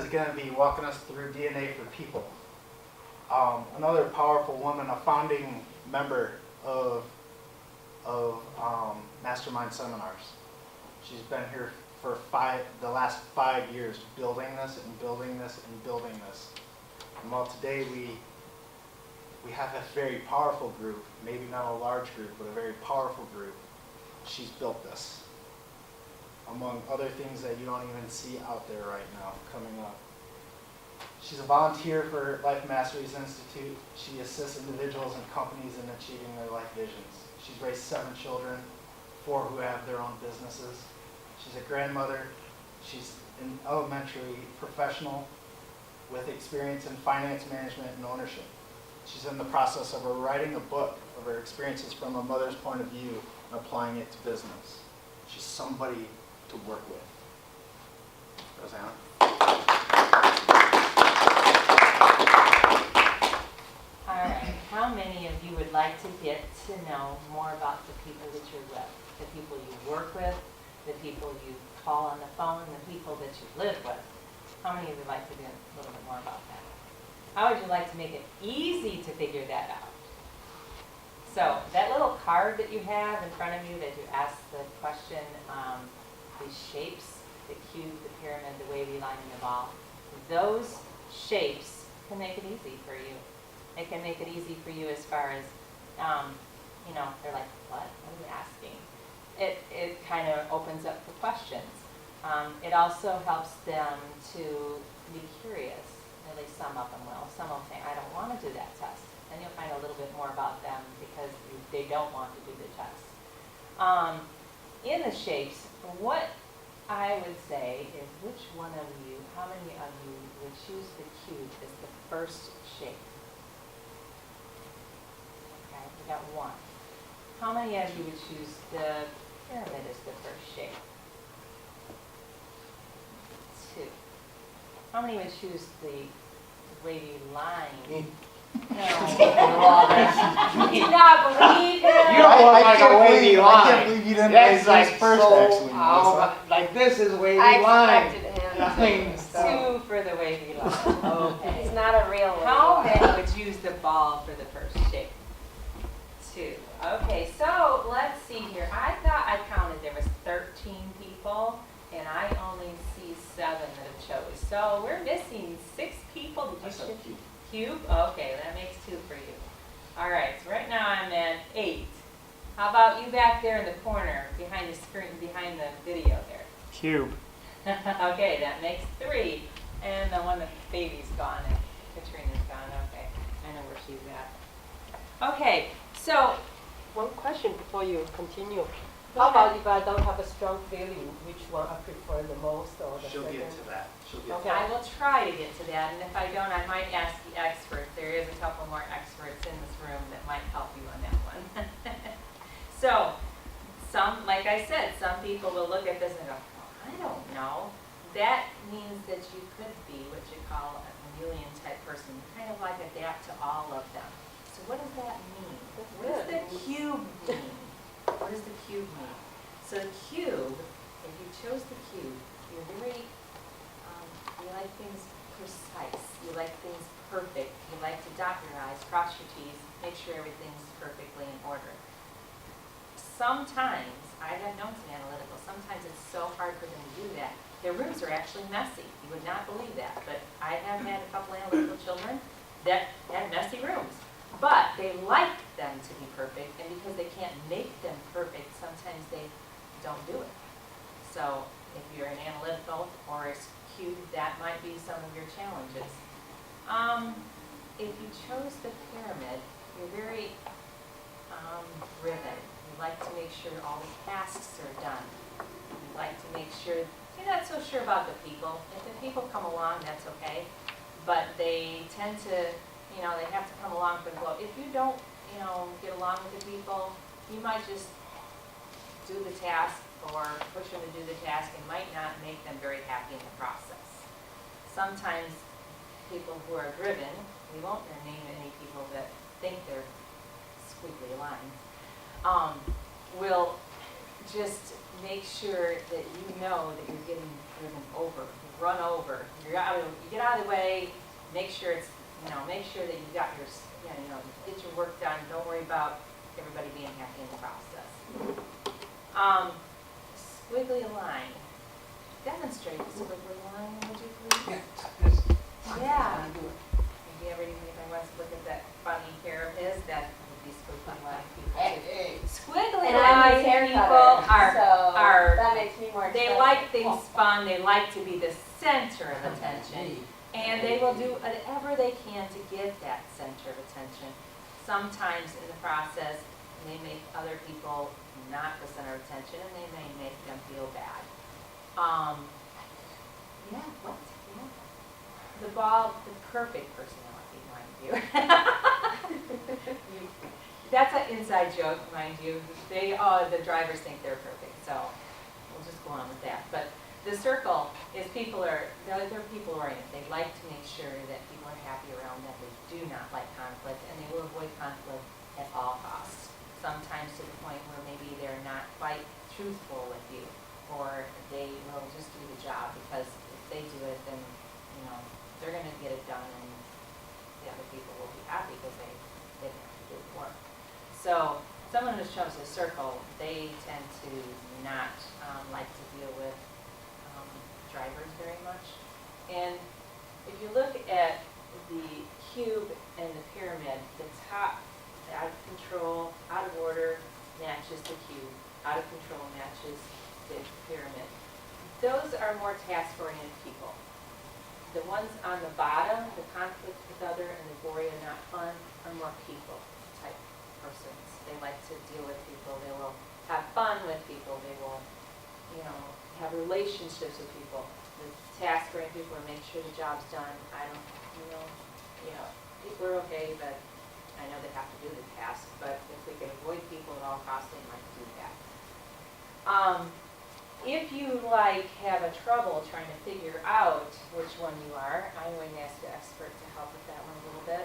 going to be walking us through DNA for People. Another powerful woman, a founding member of Mastermind Seminars. She's been here for the last 5 years, building this and building this and building this. And while today we have a very powerful group, maybe not a large group, but a very powerful group, she's built this. Among other things that you don't even see out there right now coming up. She's a volunteer for Life Masteries Institute. She assists individuals and companies in achieving their life visions. She's raised 7 children, 4 who have their own businesses. She's a grandmother. She's an elementary professional with experience in finance management and ownership. She's in the process of writing a book of her experiences from a mother's point of view and applying it to business. She's somebody to work with. Rosanna? All right. How many of you would like to get to know more about the people that you're with, the people you work with, the people you call on the phone, the people that you live with? How many of you would like to do a little bit more about that? How would you like to make it easy to figure that out? So that little card that you have in front of you that you ask the question, these shapes, the cube, the pyramid, the wavy line, and the ball, those shapes can make it easy for you. It can make it easy for you as far as, they're like, what are you asking? It kind of opens up for questions. It also helps them to be curious. At least some of them will. Some will say, I don't want to do that test. And you'll find a little bit more about them because they don't want to do the test. In the shapes, what I would say is which one of you, how many of you would choose the cube as the first shape? Okay, we got 1. How many of you would choose the pyramid as the first shape? 2. How many would choose the wavy line? No. Do not believe him. You don't look like a wavy line. I can't believe you didn't raise this first, actually, Melissa. Like this is wavy I line. expected him I mean, to. 2 for the wavy line. Okay. He's not a real one. How many would use the ball for the first shape? 2. Okay, so let's see here. I thought I counted there was 13 people, and I only see 7 that have chose. So we're missing 6 people. Did you That's a cube. Cube? Okay, that makes 2 for you. All right, so right now I'm at 8. How about you back there in the corner, behind the screen, behind the video there? Cube. Okay, that makes 3. And the one that baby's gone and Katrina's gone. Okay, I know where she's at. Okay, so One question before you continue. How about if I don't have a strong feeling, which one I prefer the most or the She'll second? get to that. She'll get Okay. I will try to get to that, and if I don't, I might ask the experts. There is a couple more experts in this room that might help you on that one. So, like I said, some people will look at this and go, I don't know. That means that you could be what you call a chameleon type person, kind of like adapt to all of them. So what does that mean? What does the cube mean? What does the cube mean? So the cube, if you chose the cube, you're very, you like things precise. You like things perfect. You like to dot your I's, cross your T's, make sure everything's perfectly in order. Sometimes, I have known some analytical, sometimes it's so hard for them to do that. Their rooms are actually messy. You would not believe that, but I have had a couple analytical children that had messy rooms. But they like them to be perfect, and because they can't make them perfect, sometimes they don't do it. So if you're an analytical or a cube, that might be some of your challenges. If you chose the pyramid, you're very driven. You like to make sure all the tasks are done. You like to make sure, you're not so sure about the people. If the people come along, that's okay. But they tend to, they have to come along for the flow. If you don't, get along with the people, you might just do the task or push them to do the task and might not make them very happy in the process. Sometimes people who are driven, we won't name any people that think they're squiggly lines, will just make sure that you know that you're getting driven over, run over. You get out of the way, make sure it's, make sure that you got your, get your work done. Don't worry about everybody being happy in the process. Squiggly line. Demonstrate the squiggly line, would you please? Yeah. Maybe everybody wants to look at that funny hair of his, that would be squiggly line people. Squiggly And I'm line his hair people cutter, so are, that makes me more they expensive. like things fun, they like to be the center of attention. And they will do whatever they can to get that center of attention. Sometimes in the process, they make other people not the center of attention, and they may make them feel bad. Yeah, what? Yeah. The perfect personality, mind you. That's an inside joke, mind you. The drivers think they're perfect, so we'll just go on with that. But the circle is they're people oriented. They like to make sure that people are happy around them. They do not like conflict, and they will avoid conflict at all costs. Sometimes to the point where maybe they're not quite truthful with you, or they will just do the job because if they do it, then they're going to get it done, and the other people will be happy because they didn't have to do the work. So someone who shows a circle, they tend to not like to deal with drivers very much. And if you look at the cube and the pyramid, the top, out of control, out of order, matches the cube. Out of control matches the pyramid. Those are more task-oriented people. The ones on the bottom, the conflict with other and the boring and not fun, are more people type persons. They like to deal with people. They will have fun with people. They will, have relationships with people. The task-oriented people will make sure the job's done. People are okay, but I know they have to do the task. But if we can avoid people at all costs, they might do that. If you have a trouble trying to figure out which one you are, I'm going to ask the expert to help with that one a little bit.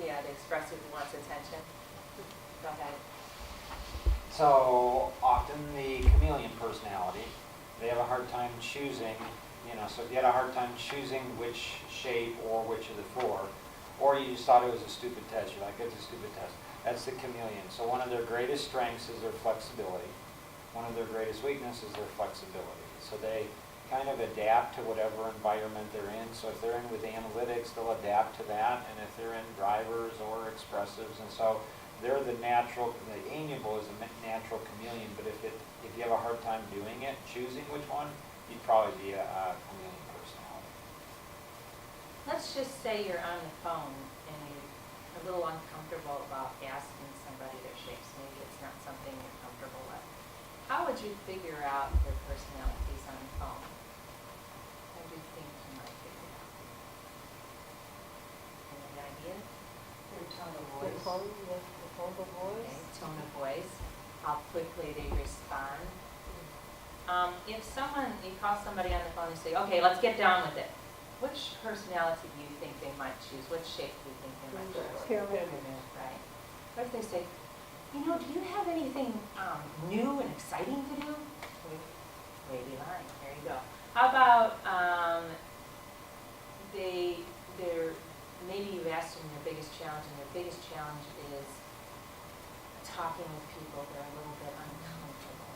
Yeah, the expressive who wants attention. Go ahead. So often the chameleon personality, they have a hard time choosing, so if you had a hard time choosing which shape or which of the four, or you just thought it was a stupid test, you're like, it's a stupid test. That's the chameleon. So one of their greatest strengths is their flexibility. One of their greatest weaknesses is their flexibility. So they kind of adapt to whatever environment they're in. So if they're in with analytics, they'll adapt to that. And if they're in drivers or expressives, and so they're the amiable is a natural chameleon. But if you have a hard time doing it, choosing which one, you'd probably be a chameleon personality. Let's just say you're on the phone and you're a little uncomfortable about asking somebody their shapes. Maybe it's not something you're comfortable with. How would you figure out their personalities on the phone? How do you think you might figure it out? Any idea? Their tone of The voice. tone, yes, the tone of voice. Okay, tone of voice, how quickly they respond. If you call somebody on the phone and say, okay, let's get down with it. Which personality do you think they might choose? Which shape do you think they might choose? Pyramid. Right. What if they say, do you have anything new and exciting to do? Wavy line, there you go. How about maybe you've asked them their biggest challenge, and their biggest challenge is talking with people that are a little bit uncomfortable.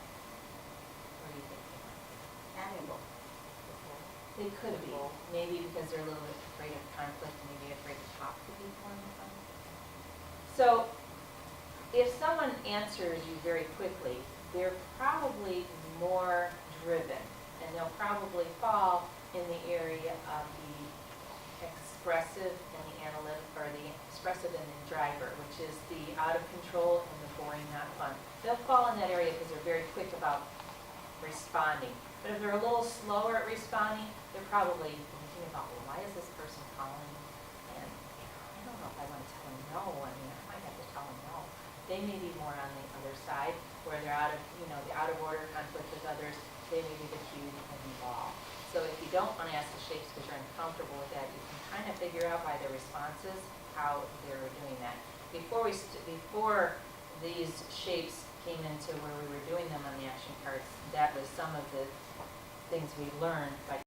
What do you think they might be? Amiable. They could be, maybe because they're a little bit afraid of conflict, maybe afraid to talk to people on the phone. So, if someone answers you very quickly, they're probably more driven, and they'll probably fall in the area of the expressive and the analytic, or the expressive and the driver, which is the out of control and the boring, not fun. They'll fall in that area because they're very quick about responding. But if they're a little slower at responding, they're probably thinking about, well, why is this person calling? And I don't know if I want to tell them no. I might have to tell them no. They may be more on the other side, where they're out of, the out of order conflict with others. They may be the cue and the ball. So if you don't want to ask the shapes because you're uncomfortable with that, you can kind of figure out by their responses how they're doing that. Before these shapes came into where we were doing them on the action cards, that was some of the things we learned by